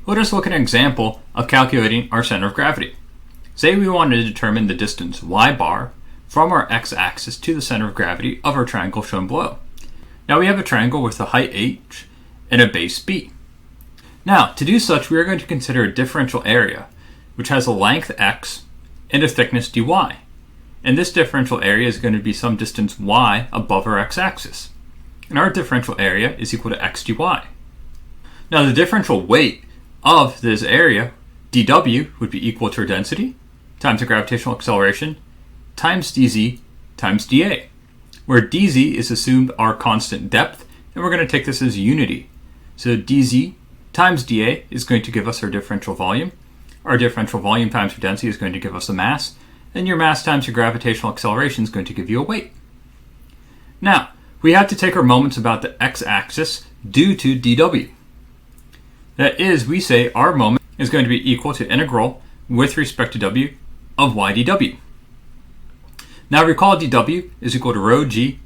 Let us look at an example of calculating our center of gravity. Say we want to determine the distance y bar from our x-axis to the center of gravity of our triangle shown below. Now we have a triangle with a height h and a base b. Now, to do such, we are going to consider a differential area, which has a length x and a thickness dy. And this differential area is going to be some distance y above our x-axis. And our differential area is equal to x dy. Now the differential weight of this area, dw, would be equal to our density times the gravitational acceleration times dz times dA, where dz is assumed our constant depth, and we're going to take this as unity. So dz times dA is going to give us our differential volume. Our differential volume times your density is going to give us a mass, and your mass times your gravitational acceleration is going to give you a weight. Now, we have to take our moments about the x-axis due to dw. That is, we say our moment is going to be equal to integral with respect to w of y dw. Now recall dw is equal to rho g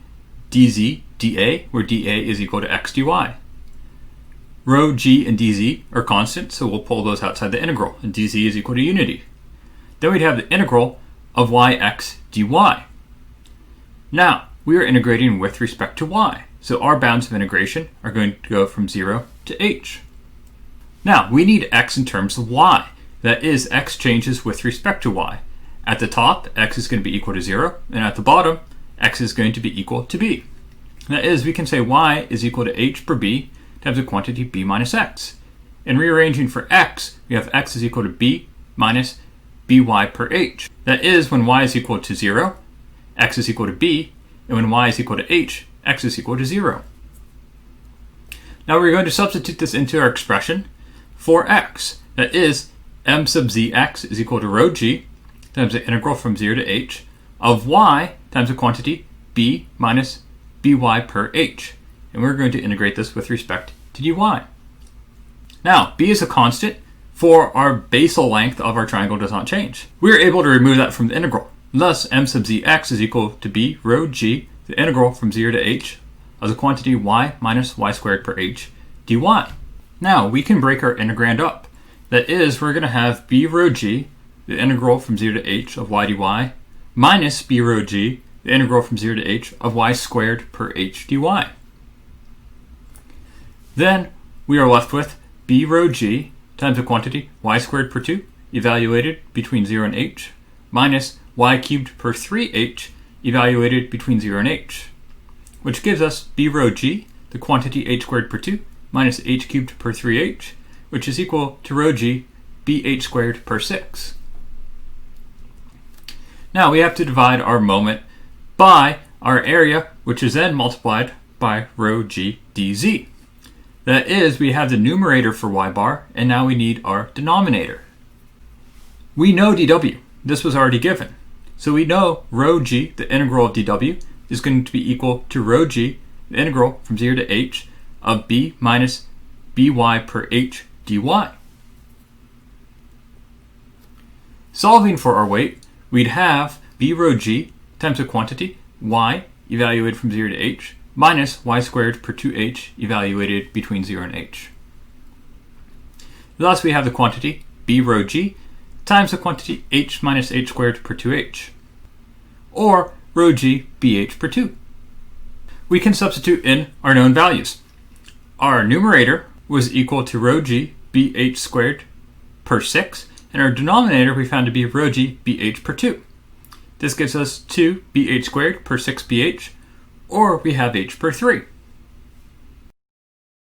dz dA, where dA is equal to x dy. Rho g and dz are constant, so we'll pull those outside the integral, and dz is equal to unity. Then we'd have the integral of yx dy. Now, we are integrating with respect to y, so our bounds of integration are going to go from 0 to h. Now, we need x in terms of y. That is, x changes with respect to y. At the top, x is going to be equal to 0, and at the bottom, x is going to be equal to b. That is, we can say y is equal to h per b times the quantity b minus x. And rearranging for x, we have x is equal to b minus by per h. That is, when y is equal to 0, x is equal to b, and when y is equal to h, x is equal to 0. Now we're going to substitute this into our expression for x. That is, m sub zx is equal to rho g times the integral from 0 to h of y times the quantity b minus by per h. And we're going to integrate this with respect to dy. Now, b is a constant, for our basal length of our triangle does not change. We are able to remove that from the integral. Thus, m sub zx is equal to b rho g, the integral from 0 to h of the quantity y minus y squared per h dy. Now, we can break our integrand up. That is, we're going to have b rho g, the integral from 0 to h of y dy, minus b rho g, the integral from 0 to h of y squared per h dy. Then, we are left with b rho g times the quantity y squared per 2, evaluated between 0 and h, minus y cubed per 3h, evaluated between 0 and h, which gives us b rho g, the quantity h squared per 2, minus h cubed per 3h, which is equal to rho g bh squared per 6. Now we have to divide our moment by our area, which is then multiplied by rho g dz. That is, we have the numerator for y bar, and now we need our denominator. We know dw. This was already given. So we know rho g, the integral of dw, is going to be equal to rho g, the integral from 0 to h, of b minus by per h dy. Solving for our weight, we'd have b rho g times the quantity y, evaluated from 0 to h, minus y squared per 2h, evaluated between 0 and h. Thus we have the quantity b rho g times the quantity h minus h squared per 2h, or rho g bh per 2. We can substitute in our known values. Our numerator was equal to rho g bh squared per 6, and our denominator we found to be rho g bh per 2. This gives us 2 bh squared per 6 bh, or we have h per 3.